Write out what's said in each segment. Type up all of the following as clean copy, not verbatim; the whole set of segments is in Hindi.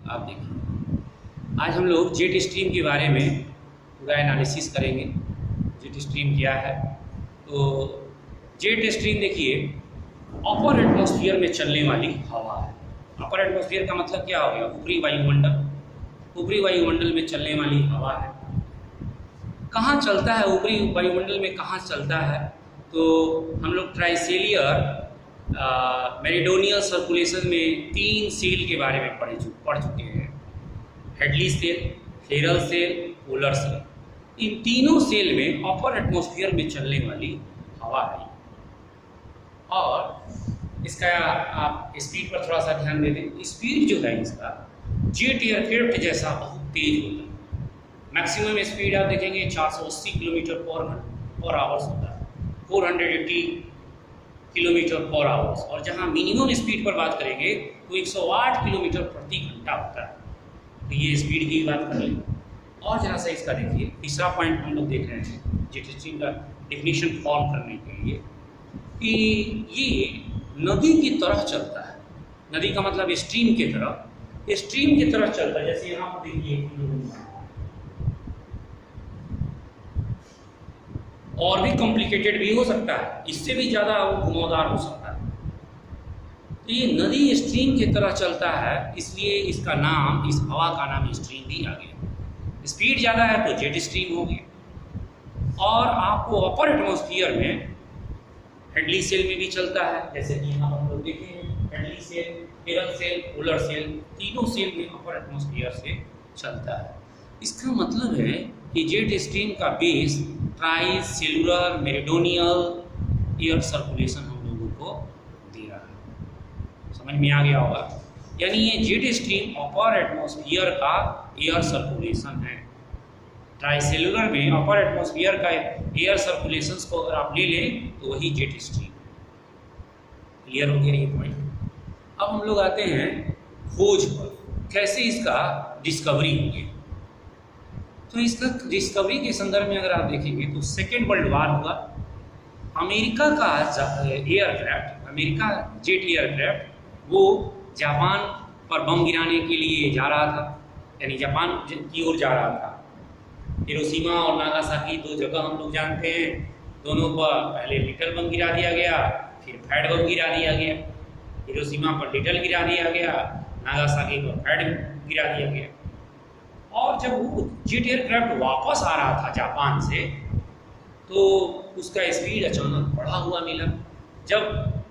आप देखिए, आज हम लोग जेट स्ट्रीम के बारे में पूरा एनालिसिस करेंगे। जेट स्ट्रीम क्या है? तो जेट स्ट्रीम देखिए, अपर एटमॉस्फेयर में चलने वाली हवा है। अपर एटमॉस्फेयर का मतलब क्या हो गया? ऊपरी वायुमंडल। ऊपरी वायुमंडल में चलने वाली हवा है। कहाँ चलता है ऊपरी वायुमंडल में? कहाँ चलता है? तो हम लोग ट्राइसेलियर मेरिडोनियल सर्कुलेशन में 3 सेल के बारे में पढ़ चुके हैं। Hadley cell, Ferrel cell, polar cell. इन तीनों सेल में अपर एटमॉस्फेयर में चलने वाली हवा है। और इसका आप स्पीड पर थोड़ा सा ध्यान दे दें। स्पीड जो है इसका जेट एयरक्राफ्ट जैसा बहुत तेज होता है। मैक्सिमम स्पीड आप देखेंगे 480 किलोमीटर पर आवर्स होता है, 480 किलोमीटर पर आवर्स। और जहाँ मिनिमम स्पीड पर बात करेंगे तो 108 किलोमीटर प्रति घंटा होता है। तो ये स्पीड की बात कर लें। और जरा सा इसका देखिए, तीसरा पॉइंट हम लोग देख रहे हैं जेट स्ट्रीम का डिफिनीशन फॉर्म करने के लिए कि ये नदी की तरह चलता है। नदी का मतलब स्ट्रीम की तरह, स्ट्रीम की तरह चलता है। जैसे यहाँ पर देखिए, और भी कॉम्प्लिकेटेड भी हो सकता है, इससे भी ज़्यादा वो घुमावदार हो सकता है। तो ये नदी स्ट्रीम की तरह चलता है, इसलिए इसका नाम, इस हवा का नाम स्ट्रीम भी आ गया। स्पीड ज़्यादा है तो जेट स्ट्रीम हो गया। और आपको अपर एटमॉस्फेयर में हेडली सेल में भी चलता है। जैसे कि यहाँ हम लोग देखें, Hadley cell, Ferrel cell, polar cell, तीनों सेल में अपर एटमॉस्फेयर से चलता है। इसका मतलब है कि जेट स्ट्रीम का base try cellular meridional air circulation हम लोगों को दे रहा है। समझ में आ गया होगा? यानी ये जेट स्ट्रीम अपर एटमॉस्फेयर का एयर सर्कुलेशन है। ट्राई सेलुलर में अपर एटमॉस्फेयर का एयर सर्कुलेशंस को अगर आप ले लें तो वही जेट स्ट्रीम। क्लियर हो गया ये पॉइंट? अब हम लोग आते हैं खोज पर, कैसे इसका डिस्कवरी हो गया। तो इसका डिस्कवरी के संदर्भ में अगर आप देखेंगे तो सेकेंड वर्ल्ड वार हुआ। अमेरिका का एयरक्राफ्ट, अमेरिका जेट एयरक्राफ्ट, वो जापान पर बम गिराने के लिए जा रहा था, यानी जापान की ओर जा रहा था। हिरोशिमा और नागासाकी 2 जगह हम लोग जानते हैं। दोनों पर पहले लिटिल बम गिरा दिया गया, फिर फैट बम गिरा दिया गया। हिरोशिमा पर लिटिल गिरा दिया गया, नागासाकी पर फैट गिरा दिया गया। और जब वो जेट एयरक्राफ्ट वापस आ रहा था जापान से, तो उसका स्पीड अचानक बढ़ा हुआ मिला। जब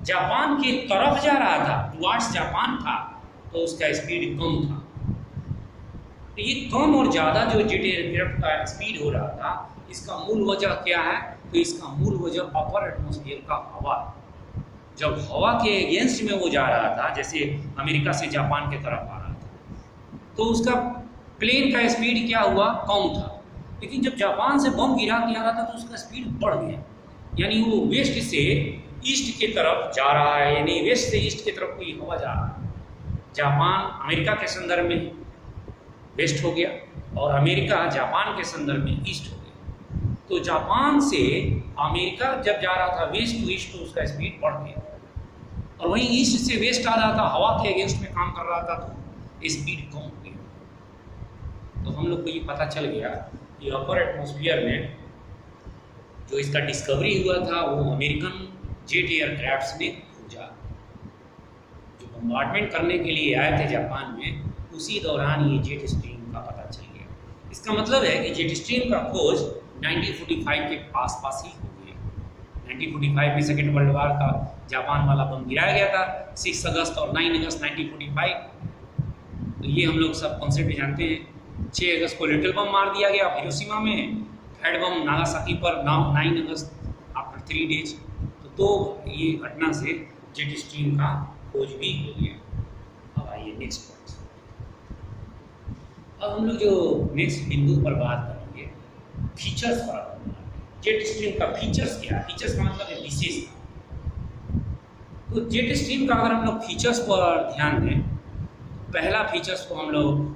जापान की तरफ जा रहा था, टुवार्ड्स जापान था, तो उसका स्पीड कम था। तो ये कम और ज़्यादा जो जेट एयरक्राफ्ट का स्पीड हो रहा था, इसका मूल वजह क्या है? तो इसका मूल वजह अपर एटमॉस्फेयर का हवा। जब हवा के अगेंस्ट में वो जा रहा था, जैसे अमेरिका से जापान की तरफ आ रहा था, तो उसका प्लेन का स्पीड क्या हुआ? कम था। लेकिन जब जापान से बम गिरा के आ रहा था तो उसका स्पीड बढ़ गया। यानी वो वेस्ट से ईस्ट की तरफ जा रहा है, यानी वेस्ट से ईस्ट की तरफ कोई हवा जा रहा है। जापान अमेरिका के संदर्भ में वेस्ट हो गया और अमेरिका जापान के संदर्भ में ईस्ट हो गया। तो जापान से अमेरिका जब जा रहा था वेस्ट टू ईस्ट, तो उसका स्पीड बढ़ गया। और वहीं ईस्ट से वेस्ट आ रहा था, हवा के अगेंस्ट में काम कर रहा था, तो स्पीड कम हो गया। तो हम लोग को ये पता चल गया कि अपर एटमॉस्फेयर में जो इसका डिस्कवरी हुआ था वो अमेरिकन जेट एयरक्राफ्ट्स ने खोजा। जो बम्बार्डमेंट करने के लिए आए थे जापान में, उसी दौरान ये जेट स्ट्रीम का पता चल गया। इसका मतलब है कि जेट स्ट्रीम का खोज 1945 के आसपास ही हो गया। 1945 में सेकेंड वर्ल्ड वार का जापान वाला बम गिराया गया था, 6 अगस्त और 9 अगस्त 1945। तो ये हम लोग सब कॉन्सेप्ट जानते हैं। 6 अगस्त को लिटिल बम मार दिया गया हिरोशिमा में, फैट बम नागासाकी पर 9 अगस्त आफ्टर 3 डेज। तो ये घटना से जेट स्ट्रीम का खोज भी हो गया। अब आइए नेक्स्ट पॉइंट। अब हम लोग जो नेक्स्ट बिंदु पर बात करेंगे, फीचर्स पर। जेट स्ट्रीम का फीचर्स क्या है? फीचर्स का मतलब है विशेषता। तो जेट स्ट्रीम का अगर हम लोग फीचर्स पर ध्यान दें, पहला फीचर्स को हम लोग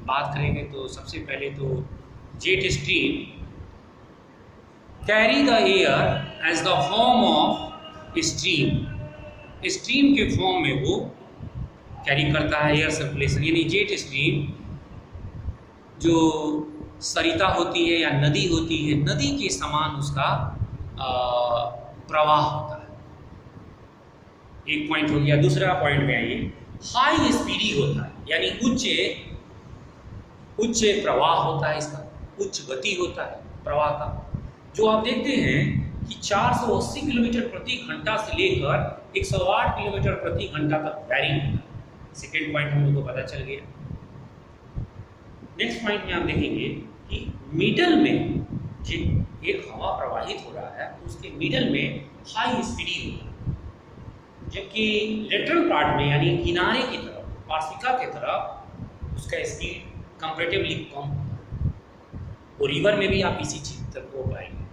बात करेंगे तो सबसे पहले तो jet stream carry the air as the form of stream. Stream के फॉर्म में वो कैरी करता है एयर सर्कुलेशन, यानी जेट स्ट्रीम जो सरिता होती है या नदी होती है, नदी के समान उसका प्रवाह होता है। एक पॉइंट हो गया। दूसरा पॉइंट में आइए, हाई स्पीडी होता है, यानी उच्च प्रवाह होता है, इसका उच्च गति होता है प्रवाह का। जो आप देखते हैं कि 480 किलोमीटर प्रति घंटा से लेकर 108 किलोमीटर प्रति घंटा तक वैरी होता है। सेकेंड पॉइंट हम लोग को पता चल गया। नेक्स्ट पॉइंट में आप देखेंगे कि मिडल में जो एक हवा प्रवाहित हो रहा है उसके मिडल में हाई स्पीडी होता है, जबकि लेटरल पार्ट में यानी किनारे की तरफ, पार्श्विका की तरफ उसका स्पीड कंपैरेटिवली कम होता है। और रिवर में भी आप इसी चीज तक को पाएंगे।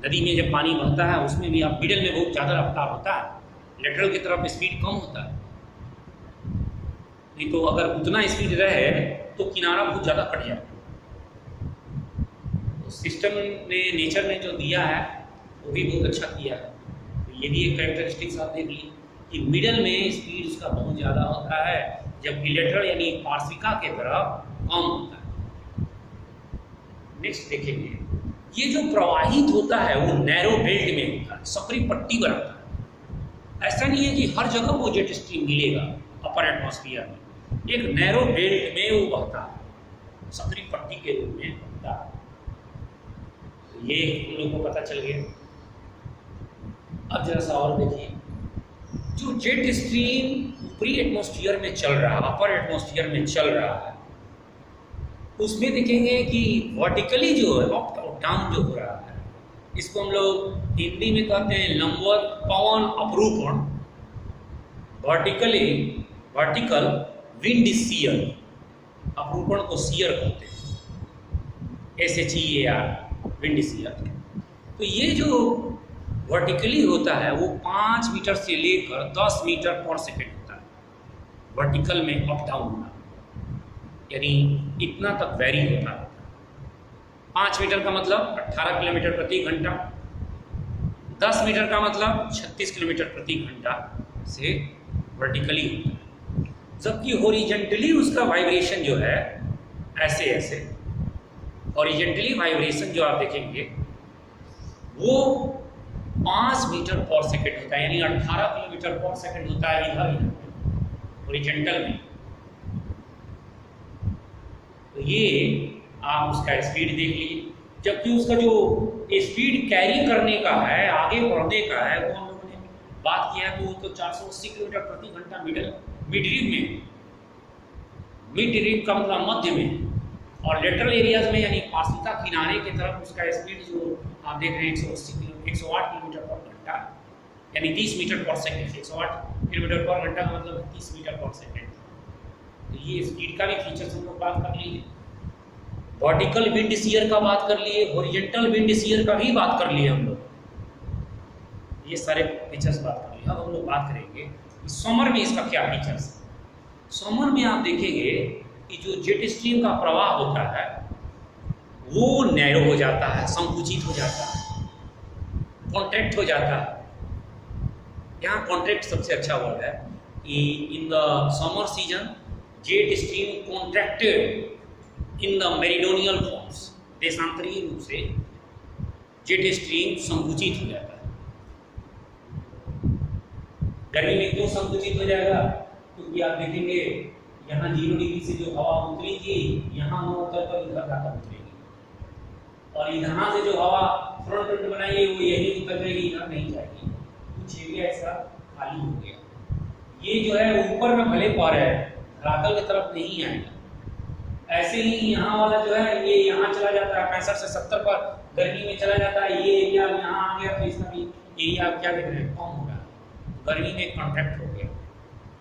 नदी में जब पानी बहता है उसमें भी आप मिडल में बहुत ज़्यादा रफ्तार होता है, लेटरल की तरफ स्पीड कम होता है। नहीं तो अगर उतना स्पीड रहे तो किनारा बहुत ज़्यादा कट जाए। तो सिस्टम ने, नेचर ने जो दिया है वो भी बहुत अच्छा किया है। तो ये भी एक कैरेक्टरिस्टिक्स आप देख लीजिए कि मिडल में स्पीड उसका बहुत ज़्यादा होता है, जबकि लेटरल यानी पार्श्विका के तरफ कम होता है। नेक्स्ट देखेंगे, ये जो प्रवाहित होता है वो नैरो बेल्ट में होता है, सकरी पट्टी बनाता है। ऐसा नहीं है कि हर जगह वो जेट स्ट्रीम मिलेगा अपर एटमॉस्फेयर में, एक नैरो बेल्ट में वो बहता है, सकरी पट्टी के रूप में बहता है। तो ये हम लोग को पता चल गया। अब जरा सा और देखिए, जो जेट स्ट्रीम ऊपरी एटमॉस्फेयर में चल रहा है, अपर एटमॉस्फेयर में चल रहा है, उसमें देखेंगे कि वर्टिकली जो है अप और डाउन जो हो रहा है, इसको हम लोग हिंदी में कहते हैं लंबवत पवन अपरूपण, वर्टिकल विंड शियर। अपरूपण को शियर कहते हैं, SHEAR, विंड शियर। तो ये जो वर्टिकली होता है वो 5 मीटर से लेकर 10 मीटर पर सेकेंड होता है, वर्टिकल में अप डाउन होना, यानी इतना तक वेरी होता है। 5 मीटर का मतलब 18 किलोमीटर प्रति घंटा, 10 मीटर का मतलब 36 किलोमीटर प्रति घंटा से वर्टिकली होता है। जबकि हॉरिजेंटली उसका वाइब्रेशन जो है ऐसे हॉरिजेंटली वाइब्रेशन जो आप देखेंगे वो 5 मीटर पर सेकेंड होता है, यानी 18 किलोमीटर पर सेकेंड होता है इधर हॉरिजेंटल में। तो ये आप उसका स्पीड देख लीजिए, जबकि उसका जो स्पीड कैरी करने का है, आगे बढ़ने का है, वो हम लोगों ने बात किया है। तो 480 किलोमीटर प्रति घंटा मिड रिम का मतलब मध्य में, और लेटरल एरियाज में यानी पार्श्विका किनारे की तरफ उसका स्पीड जो आप देख रहे हैं 108 किलोमीटर पर घंटा, यानी 30 मीटर पर सेकेंड। 108 किलोमीटर पर घंटा का मतलब 30 मीटर पर सेकेंड। तो ये स्पीड का भी फीचर्स हम लोग बात कर लिए, वर्टिकल विंड शियर का बात कर लिए, हॉरिजॉन्टल विंड शियर का भी बात कर लिए हम लोग। ये सारे फीचर्स बात कर लिए। अब हम लोग बात करेंगे समर में इसका क्या फीचर्स है। समर में आप देखेंगे कि जो जेट स्ट्रीम का प्रवाह होता है वो नैरो हो जाता है, संकुचित हो जाता है, कॉन्ट्रैक्ट हो जाता है। यहाँ कॉन्ट्रैक्ट सबसे अच्छा वर्ड है कि in the summer season jet stream contracted in the meridional forms. देशांतरीय रूप से जेट स्ट्रीम संकुचित हो जाता है। गर्मी में क्यों संकुचित हो जाएगा? क्योंकि आप देखेंगे यहाँ 0 डिग्री से जो हवा उतरेगी यहाँ न उतर कर इधर जाकर उतरेगी, और इधर से जो हवा फ्रंट बनाएगी वो यही उतर जाएगी, इधर नहीं जाएगी। कुछ एरिया ऐसा खाली हो गया। ये जो है ऊपर में भले पर है, धरातल की तरफ नहीं आएगा। ऐसे ही यहाँ वाला जो है ये यहाँ चला जाता है 65 से 70 पर गर्मी में चला जाता है। ये एरिया यहाँ आ गया तो इसका भी एरिया क्या देख रहे हैं, कम हो रहा है, गर्मी में कॉन्ट्रैक्ट हो गया।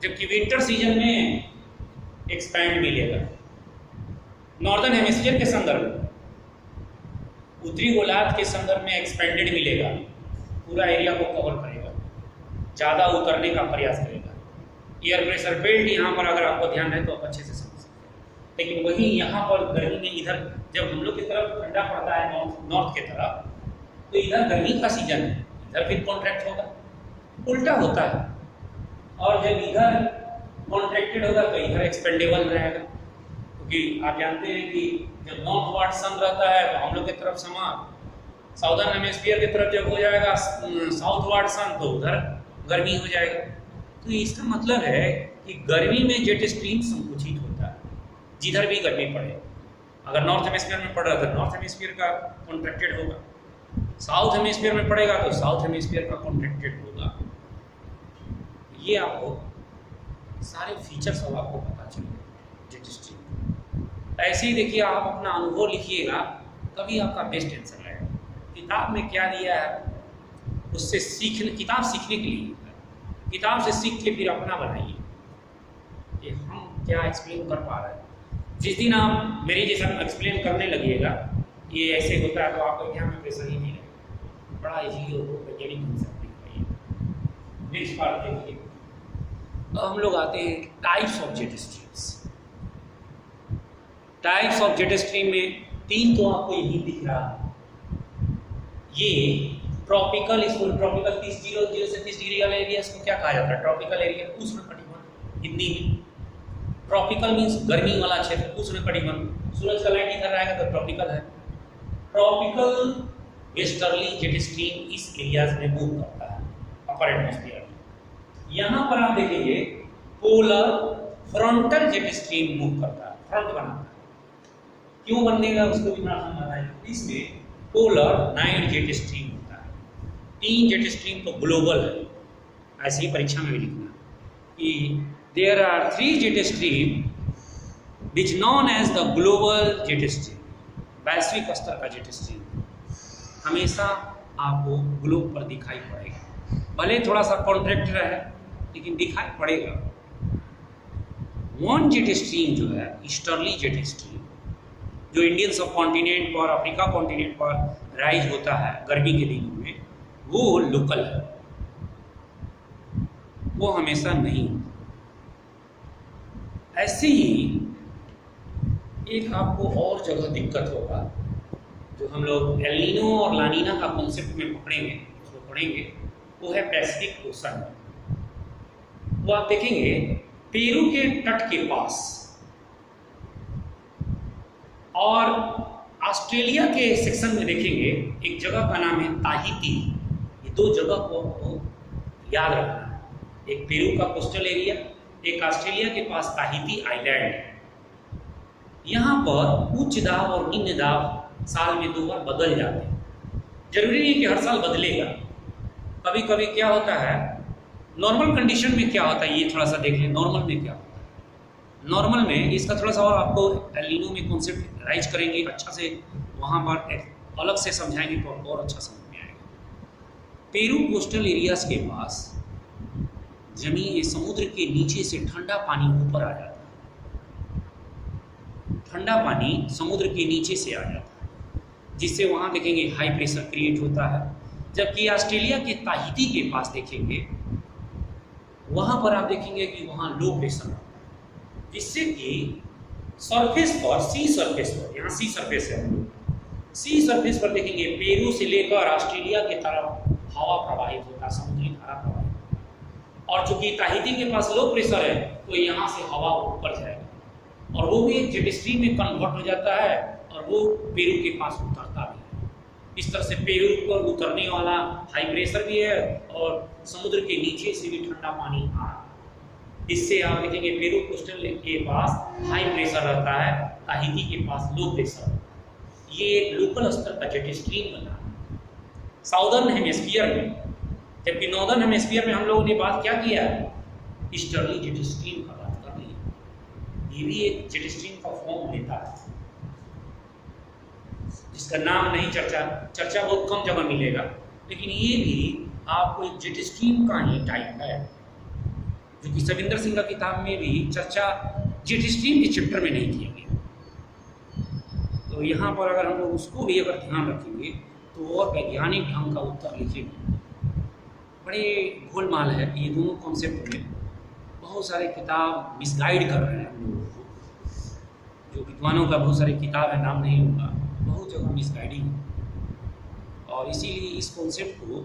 जबकि विंटर सीजन में एक्सपैंड मिलेगा। नॉर्दर्न हेमिस्फीयर के संदर्भ में, उत्तरी गोलार्ध के संदर्भ में एक्सपेंडेड मिलेगा, पूरा एरिया को कवर करेगा, ज़्यादा उतरने का प्रयास करेगा। एयर प्रेशर बेल्ट यहाँ पर अगर आपको ध्यान है तो आप अच्छे से समझ सकते हैं। लेकिन वहीं यहाँ पर गर्मी में इधर जब हम लोग की तरफ ठंडा पड़ता है नॉर्थ की तरफ, तो इधर गर्मी का सीजन है, इधर फिर कॉन्ट्रैक्ट होगा, उल्टा होता है। और जब इधर कॉन्ट्रैक्टेड होगा तो इधर एक्सपेंडेबल रहेगा, क्योंकि आप जानते हैं कि जब नॉर्थ वार्ड सन रहता है तो हम लोग की तरफ समर, साउदर्न हेमिस्फीयर की तरफ जब हो जाएगा साउथ वार्ड सन तो उधर गर्मी हो जाएगा। तो इसका मतलब है कि गर्मी में जेट स्ट्रीम संकुचित होता है जिधर भी गर्मी पड़े। अगर नॉर्थ हेमिस्फीयर में पड़ रहा है तो नॉर्थ हेमिस्फीयर का कॉन्ट्रैक्टेड होगा, साउथ हेमिस्फीयर में पड़ेगा तो साउथ हेमिस्फीयर का कॉन्ट्रैक्टेड होगा। ये आपको सारे फीचर्स अब आपको पता चलेगा जेट स्ट्रीम। ऐसे ही देखिए, आप अपना अनुभव लिखिएगा तभी आपका बेस्ट आंसर रहेगा। किताब में क्या दिया है उससे सीखने, किताब सीखने के लिए, किताब से सीख के फिर अपना बनाइए कि हम क्या एक्सप्लेन कर पा रहे हैं। जिस दिन आप मेरे जैसा एक्सप्लेन करने लगिएगा ये ऐसे होता है तो आपको एग्जाम में प्रेशर ही नहीं रहेगा, बड़ा इजीली वैज्ञानिक कंसेप्ट लिख। नेक्स्ट पार्ट देखिए, अब हम लोग आते हैं types of jet streams. Types of jet stream में 3 तो आपको यही दिख रहा है। ये ट्रॉपिकल, इसको ट्रॉपिकल 30 से 30 डिग्री वाला एरिया इसको क्या कहा जाता है? ट्रॉपिकल एरिया, उष्णकटिबंध हिंदी में। ट्रॉपिकल मीन्स गर्मी वाला क्षेत्र, उष्णकटिबंध। सूरज का लाइट इधर आएगा तो ट्रॉपिकल है। ट्रॉपिकल वेस्टर्ली जेट स्ट्रीम इस एरियाज में मूव करता है अपर एटमॉस्फेयर में। यहाँ पर आप देखेंगे polar frontal jet stream move करता है, फ्रंट बनाता है। क्यों बनेगा उसको भी थोड़ा हम बताएंगे। इसमें पोलर नाइट जेट स्ट्रीम होता है। 3 जेट स्ट्रीम तो ग्लोबल है, ऐसे ही परीक्षा में भी लिखना कि there are 3 jet stream which known as the global jet stream. वैश्विक स्तर का जेट स्ट्रीम हमेशा आपको ग्लोब पर दिखाई पड़ेगा, भले थोड़ा सा कॉन्ट्रैक्ट रहे लेकिन दिखाई पड़ेगा। वन जेट स्ट्रीम जो है ईस्टर्ली जेट स्ट्रीम, जो इंडियन सब कॉन्टिनेंट पर, अफ्रीका कॉन्टिनेंट पर राइज होता है गर्मी के दिनों में, वो लोकल है, वो हमेशा नहीं होता। ऐसे ही एक आपको और जगह दिक्कत होगा जो हम लोग एल नीनो और ला नीना का कॉन्सेप्ट में पढ़ेंगे, वो है पैसिफिक ओशन। वो आप देखेंगे पेरू के तट के पास और ऑस्ट्रेलिया के सेक्शन में देखेंगे एक जगह का नाम है ताहिती। ये 2 जगह को आपको याद रखना है, एक पेरू का कोस्टल एरिया, एक ऑस्ट्रेलिया के पास ताहिती आइलैंड। यहाँ पर उच्च दाब और निम्न दाब साल में 2 बार बदल जाते हैं। जरूरी नहीं कि हर साल बदलेगा, कभी कभी क्या होता है, नॉर्मल कंडीशन में क्या होता है ये थोड़ा सा देख लें। नॉर्मल में क्या होता है, नॉर्मल में इसका थोड़ा सा और आपको एल नीनो में कॉन्सेप्ट राइज करेंगे अच्छा से, वहाँ पर अलग से समझाएंगे तो आपको और अच्छा समझ में आएगा। पेरू कोस्टल एरियाज के पास जमीन, समुद्र के नीचे से ठंडा पानी ऊपर आ जाता है, ठंडा पानी समुद्र के नीचे से आ जाता है, जिससे वहाँ देखेंगे हाई प्रेशर क्रिएट होता है। जबकि ऑस्ट्रेलिया के ताहिती के पास देखेंगे वहाँ पर आप देखेंगे कि वहाँ लो प्रेशर होता है, जिससे कि सरफेस पर, सी सरफेस पर, यहाँ सी सरफेस है, सी सरफेस पर देखेंगे पेरू से लेकर ऑस्ट्रेलिया की तरफ हवा प्रवाहित होता है, समुद्री धारा प्रवाहित होता है। और चूंकि ताहिती के पास लो प्रेशर है तो यहाँ से हवा ऊपर जाएगा और वो भी एक जेट स्ट्रीम में कन्वर्ट हो जाता है और वो पेरू के पास उतरता भी है। इस तरह से पेरू पर उतरने वाला हाई प्रेशर भी है और समुद्र के नीचे से भी ठंडा पानी आ रहा है। इससे आप देखेंगे पेरू कोस्टल के पास हाई प्रेशर रहता है, ताहिती के पास लो प्रेशर रहता है। ये एक लोकल स्तर का जेट स्ट्रीम बना है साउदर्न हेमिस्फीयर में। जबकि नॉर्दर्न हेमिस्फीयर में हम लोगों ने बात क्या किया है, ईस्टर्ली जेट स्ट्रीम का बात कर रही है। ये भी एक जेट स्ट्रीम का फॉर्म लेता है जिसका नाम नहीं चर्चा बहुत कम जगह मिलेगा, लेकिन ये भी आपको एक जेट स्ट्रीम का ही टाइप है, जो कि सविंदर सिंह का किताब में भी चर्चा जेट स्ट्रीम के चैप्टर में नहीं किया गया। तो यहाँ पर अगर हम लोग उसको भी अगर ध्यान रखेंगे तो और वैज्ञानिक ढंग का उत्तर लिखेंगे। बड़े गोलमाल है ये दोनों कॉन्सेप्ट में, बहुत सारे किताब मिसगाइड कर रहे हैं हम लोगों को। जो विद्वानों का बहुत सारे किताब है, नाम नहीं होगा, बहुत जगह मिसगाइडिंग है और इसीलिए इस कॉन्सेप्ट को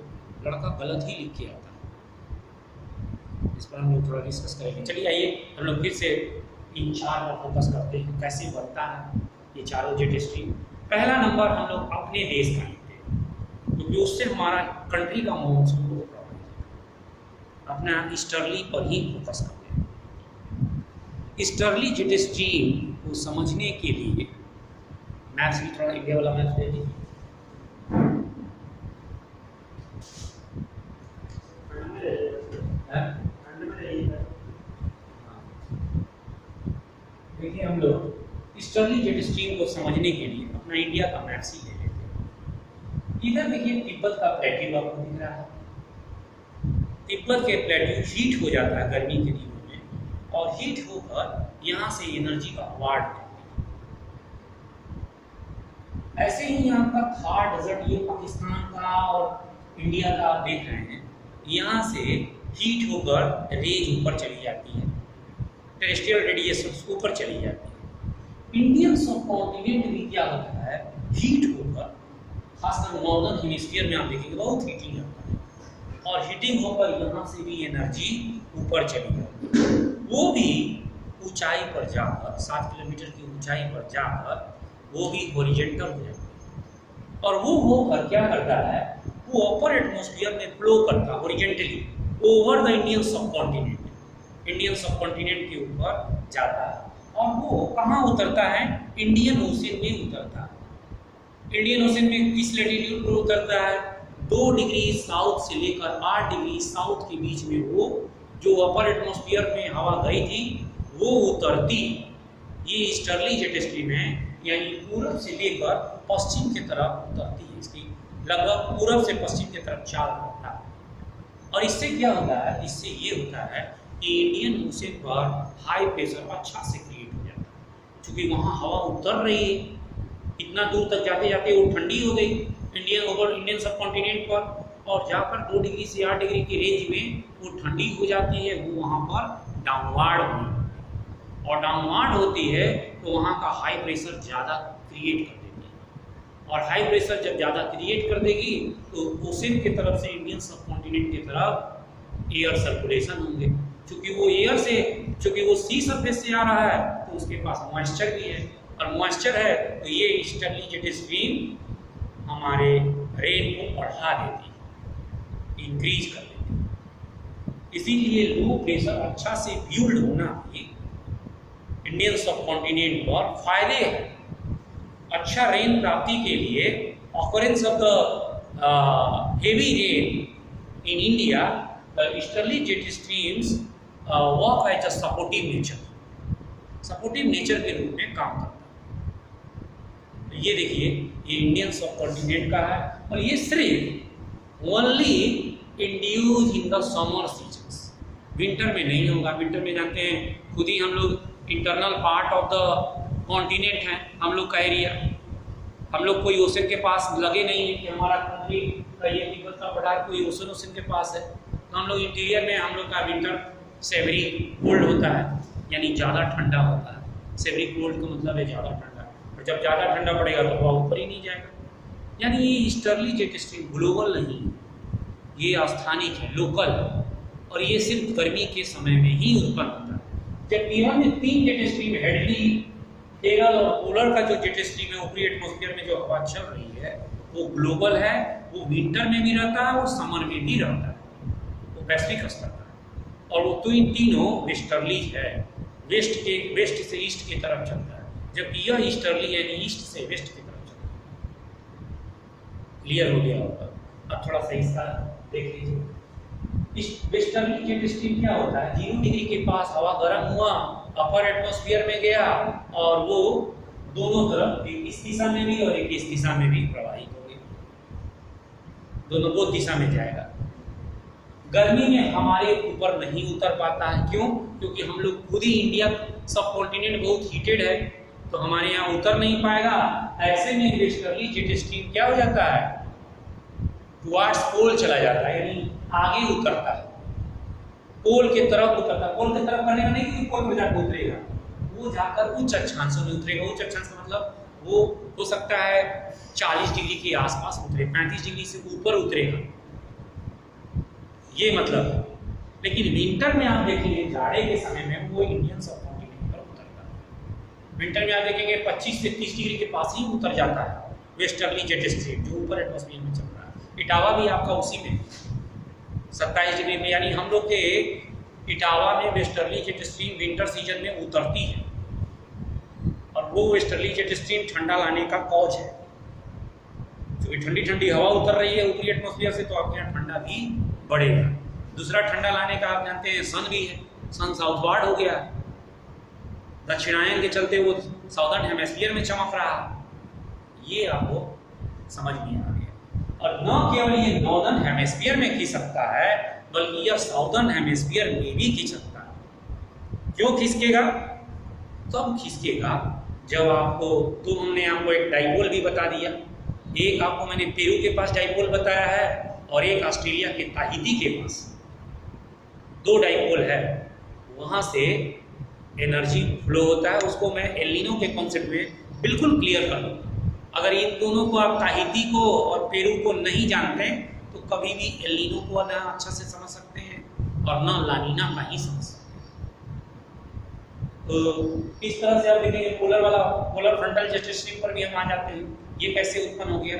लड़का गलत ही लिख के आता है। इस पर हम लोग थोड़ा डिस्कस करेंगे। चलिए आइए हम लोग फिर से इन 4 पर फोकस करते हैं, कैसे बनता है ये चारों जेट स्ट्रीम। पहला नंबर हम लोग अपने देश का लेते हैं, क्योंकि उससे हमारा कंट्री का मॉनसून बहुत प्रभावित है। अपना ईस्टर्ली पर ही फोकस करते हैं। ईस्टर्ली जेट स्ट्रीम को समझने के लिए मैथ्स भी थोड़ा इंडिया वाला मैथ्स दे दीजिए। देखिए हम लोग ईस्टर्ली जेट स्ट्रीम को समझने के लिए अपना इंडिया का मैप्स ही ले लेते हैं। इधर देखिए तिब्बत का प्लेट्यू आपको दिख रहा है। तिब्बत के प्लेट्यू हीट हो जाता है गर्मी के दिनों में, और हीट होकर यहाँ से एनर्जी का अवार्ड देते हैं। ऐसे ही यहाँ का थार डेजर्ट, ये पाकिस्तान का और इंडिया का आप देख रहे हैं, यहाँ से हीट होकर रेज ऊपर चली जाती है, टेरेस्ट्रियल रेडिएशन ऊपर चली जाती है। इंडियन सब कॉन्टिनेंट भी क्या होता है, हीट होकर, खासकर नॉर्दर्न हेमिस्फीयर में आप देखेंगे बहुत हीटिंग होता है, और हीटिंग होकर यहाँ से भी एनर्जी ऊपर चली जाती है। वो भी ऊंचाई पर जाकर 7 किलोमीटर की ऊंचाई पर जाकर वो भी हॉरिजॉन्टल हो जाती है, और वो होकर क्या करता है, वो अपर एटमॉस्फेयर में फ्लो करता है हॉरिजॉन्टली ओवर द इंडियन सब कॉन्टिनेंट, इंडियन सब कॉन्टिनेंट के ऊपर जाता है, और वो कहाँ उतरता है, इंडियन ओशन में उतरता है। इंडियन ओशन में किस लैटिट्यूड पर उतरता है, 2 डिग्री साउथ से लेकर 8 डिग्री साउथ के बीच में वो जो अपर एटमॉस्फेयर में हवा गई थी वो उतरती। ये ईस्टर्ली जेट स्ट्रीम है, यानी पूरब से लेकर पश्चिम की तरफ उतरती है। इसकी लगभग पूरब से पश्चिम की तरफ चाल करता है, और इससे क्या होता है, इससे ये होता है कि इंडियन ओशन पर हाई प्रेशर अच्छा से क्रिएट हो जाता है, क्योंकि वहाँ हवा उतर रही है, इतना दूर तक जाते जाते वो ठंडी हो गई इंडियन सब कॉन्टिनेंट पर, और जाकर 2 डिग्री से 8 डिग्री की रेंज में वो ठंडी हो जाती है, वो वहाँ पर डाउनवार्ड होती है, और डाउनवार्ड होती है तो वहाँ का हाई प्रेशर ज़्यादा क्रिएट कर देती है, और हाई प्रेशर जब ज़्यादा क्रिएट कर देगी तो ओशन की तरफ से इंडियन सब कॉन्टिनेंट की तरफ एयर सर्कुलेशन होंगे, चूँकि वो सी सरफेस से आ रहा है तो उसके पास मॉइस्चर भी है, और मॉइस्चर है तो ये ईस्टर्ली जेट स्ट्रीम हमारे रेन को बढ़ा देती है, इंक्रीज कर देती है। इसीलिए लो प्रेशर अच्छा से ब्यूल्ड होना भी इंडियन सब कॉन्टिनेंट पर फायदे है। अच्छा रेन प्राप्ति के लिए occurrence of the heavy rain in India, the easterly jet streams work as a supportive nature के रूप में काम करता है। तो ये देखिए, ये इंडियन सब कॉन्टिनेंट का है, और ये सिर्फ only induce in the summer seasons, winter में नहीं होगा। विंटर में जानते हैं खुद ही हम लोग internal part of the continent है, हम लोग का एरिया, हम लोग कोई ओशन के पास लगे नहीं है कि हमारा कंट्री का ये तिब्बत का पठार कोई ओशन के पास है, तो हम लोग इंटीरियर में हम लोग का विंटर सेवरी कोल्ड होता है, यानी ज़्यादा ठंडा होता है। सेवरी कोल्ड का मतलब है ज़्यादा ठंडा, और जब ज़्यादा ठंडा पड़ेगा तो हवा ऊपर ही नहीं जाएगा। यानी ये ईस्टर्ली जेट स्ट्रीम ग्लोबल नहीं, ये स्थानिक है, लोकल, और ये सिर्फ गर्मी के समय में ही उत्पन्न होता है। जब ईरान में 3 जेट स्ट्रीम, हेडली, टेरल और पोलर का जो जेट स्ट्रीम है, ऊपरी एटमॉस्फेयर में जो हवा चल रही है वो ग्लोबल है, वो विंटर में भी रहता है और समर में भी रहता है, वो वैश्विक स्तर का है। और वो तो इन तीनों वेस्टर्ली है, वेस्ट से ईस्ट की तरफ चलता है, जबकि यह ईस्टर्ली यानी ईस्ट से वेस्ट की तरफ चलता है। क्लियर हो गया होगा? अब थोड़ा सा इसका देख लीजिए। वेस्टर्ली जेट स्ट्रीम क्या होता है, 0 डिग्री के पास हवा गर्म हुआ, अपर एटमॉस्फेयर में गया, और वो दोनों तरफ, एक इस दिशा में भी और एक इस दिशा में भी प्रवाहित हो गई, दोनों बहुत दिशा में जाएगा। गर्मी में हमारे ऊपर नहीं उतर पाता है, क्यों? क्योंकि हम लोग खुद ही इंडिया सब कॉन्टिनेंट बहुत हीटेड है, तो हमारे यहाँ उतर नहीं पाएगा। ऐसे में वेस्टर्ली जेट स्ट्रीम क्या हो जाता है, टुवार्ड्स पोल चला जाता है, यानी आगे उतरता है, पोल के तरफ उतरता है। पोल के तरफ करने का नहीं कि पोल पर जाकर उतरेगा, वो जाकर उच्च अक्षांशों में उतरेगा। उच्च अक्षांश का मतलब वो हो सकता है 40 डिग्री के आसपास उतरे, 35 डिग्री से ऊपर उतरेगा, ये मतलब है। लेकिन विंटर में आप देखेंगे जाड़े के समय में वो इंडियन सब कॉन्टिनेंट पर उतरता है। विंटर में आप देखेंगे 25 से 30 डिग्री के पास ही उतर जाता है वेस्टर्ली जेट स्ट्रीम जो ऊपर एटमॉस्फेयर में चल रहा है। इटावा भी आपका उसी में 27 डिग्री में, यानी हम लोग के इटावा में westerly jet stream winter season में उतरती है और वो वेस्टर्ली जेट स्ट्रीम ठंडा लाने का कॉज है। क्योंकि ठंडी ठंडी हवा उतर रही है ऊपरी एटमॉस्फेयर से, तो आपके यहाँ ठंडा भी बढ़ेगा। दूसरा ठंडा लाने का आप जानते हैं सन भी है, सन साउथवार्ड हो गया, दक्षिणायन के चलते वो साउदर्न हेमिस्फीयर में चमक रहा, ये आपको समझ में आ गया। और न केवल ये नॉर्दर्न हेमिस्फीयर में खिंच सकता है बल्कि यह साउदर्न हेमिस्फीयर में भी खिंच सकता है। क्यों खिसकेगा? तब खिसकेगा जब आपको, तो हमने आपको एक डाइपोल भी बता दिया, एक आपको मैंने पेरू के पास डाइपोल बताया है और एक ऑस्ट्रेलिया के ताहिती के पास, 2 डाइपोल है, वहाँ से एनर्जी फ्लो होता है। उसको मैं एल नीनो के कॉन्सेप्ट में बिल्कुल क्लियर कर दूँ। अगर इन दोनों को आप ताहिती को और पेरू को नहीं जानते हैं तो कभी भी एल नीनो को ना अच्छा से समझ सकते हैं और ना लानीना का ही समझ सकते हैं। तो इस तरह से आप देखेंगे पोलर फ्रंटल जेट स्ट्रीम पर भी हम आ जाते हैं। ये कैसे उत्पन्न हो गया?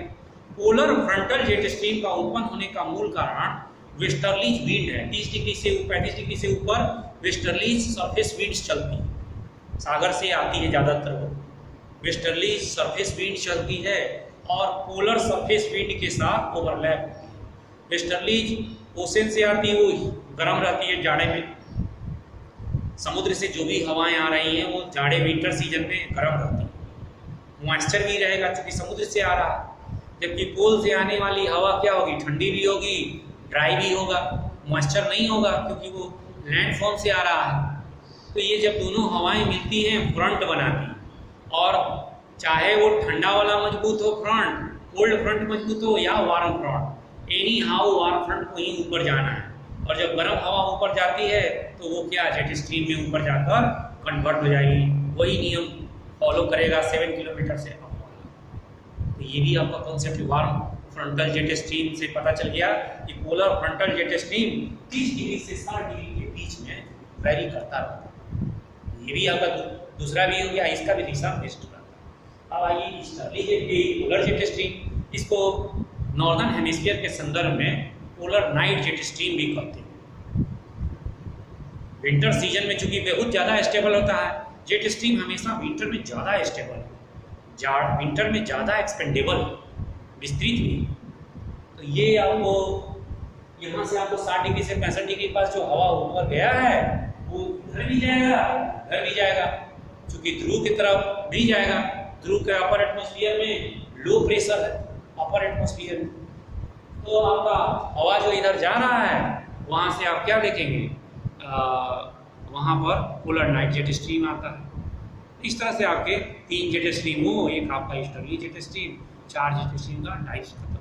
पोलर फ्रंटल जेट स्ट्रीम का उत्पन्न होने का मूल कारण वेस्टर्ली विंड है। 30 डिग्री से 35 डिग्री से ऊपर वेस्टर्ली सरफेस विंड्स चलती है, सागर से आती है ज़्यादातर वो वेस्टर्ली सरफेस विंड चलती है और पोलर सरफेस विंड के साथ ओवरलैप होती है। वेस्टर्ली ओशन से आती है, वो गर्म रहती है जाड़े में, समुद्र से जो भी हवाएं आ रही हैं वो जाड़े विंटर सीजन में गर्म रहती है, मॉइस्चर भी रहेगा क्योंकि समुद्र से आ रहा है। जबकि पोल से आने वाली हवा क्या होगी? ठंडी भी होगी, ड्राई भी होगा, मॉइस्चर नहीं होगा क्योंकि वो लैंडफॉर्म से आ रहा है। तो ये जब दोनों हवाएं मिलती हैं फ्रंट बनाती हैं, और चाहे वो ठंडा वाला मजबूत हो फ्रंट, कोल्ड फ्रंट मजबूत हो या warm front, any how warm front को ही ऊपर जाना है। और जब गर्म हवा ऊपर जाती है तो वो क्या जेट स्ट्रीम में ऊपर जाकर कन्वर्ट हो जाएगी। वही नियम फॉलो करेगा 7 किलोमीटर से अप वाला। तो ये भी आपका concept warm frontal jet stream से पता चल गया कि polar frontal jet stream 30 degree से 60 डिग्री के बीच में वेरी करता रहता है। ये भी आपका दूसरा भी हो गया, इसका भी दिशा वेस्ट रहता है। अब आइए easterly jet polar jet stream, इसको नॉर्दर्न हेमिस्फीयर के संदर्भ में पोलर नाइट जेट स्ट्रीम भी कहते हैं। विंटर सीजन में चूंकि बहुत ज़्यादा स्टेबल होता है, जेट स्ट्रीम हमेशा विंटर में ज़्यादा स्टेबल है, विंटर में ज़्यादा एक्सपेंडेबल है, विस्तृत भी। तो ये आपको यहाँ से आपको 60 डिग्री से 65 डिग्री के पास जो हवा ऊपर गया है वो उधर भी जाएगा, चूँकि ध्रुव की तरफ भी जाएगा। ध्रुव के अपर एटमॉस्फेयर में लो प्रेशर है, अपर एटमॉस्फेयर में, तो आपका हवा जो इधर जा रहा है वहाँ से आप क्या देखेंगे, वहाँ पर पोलर नाइट जेट स्ट्रीम आता है। इस तरह से आपके 3 जेट स्ट्रीम हो, एक आपका easterly jet stream, 4 jet stream का टाइप्स खत्म।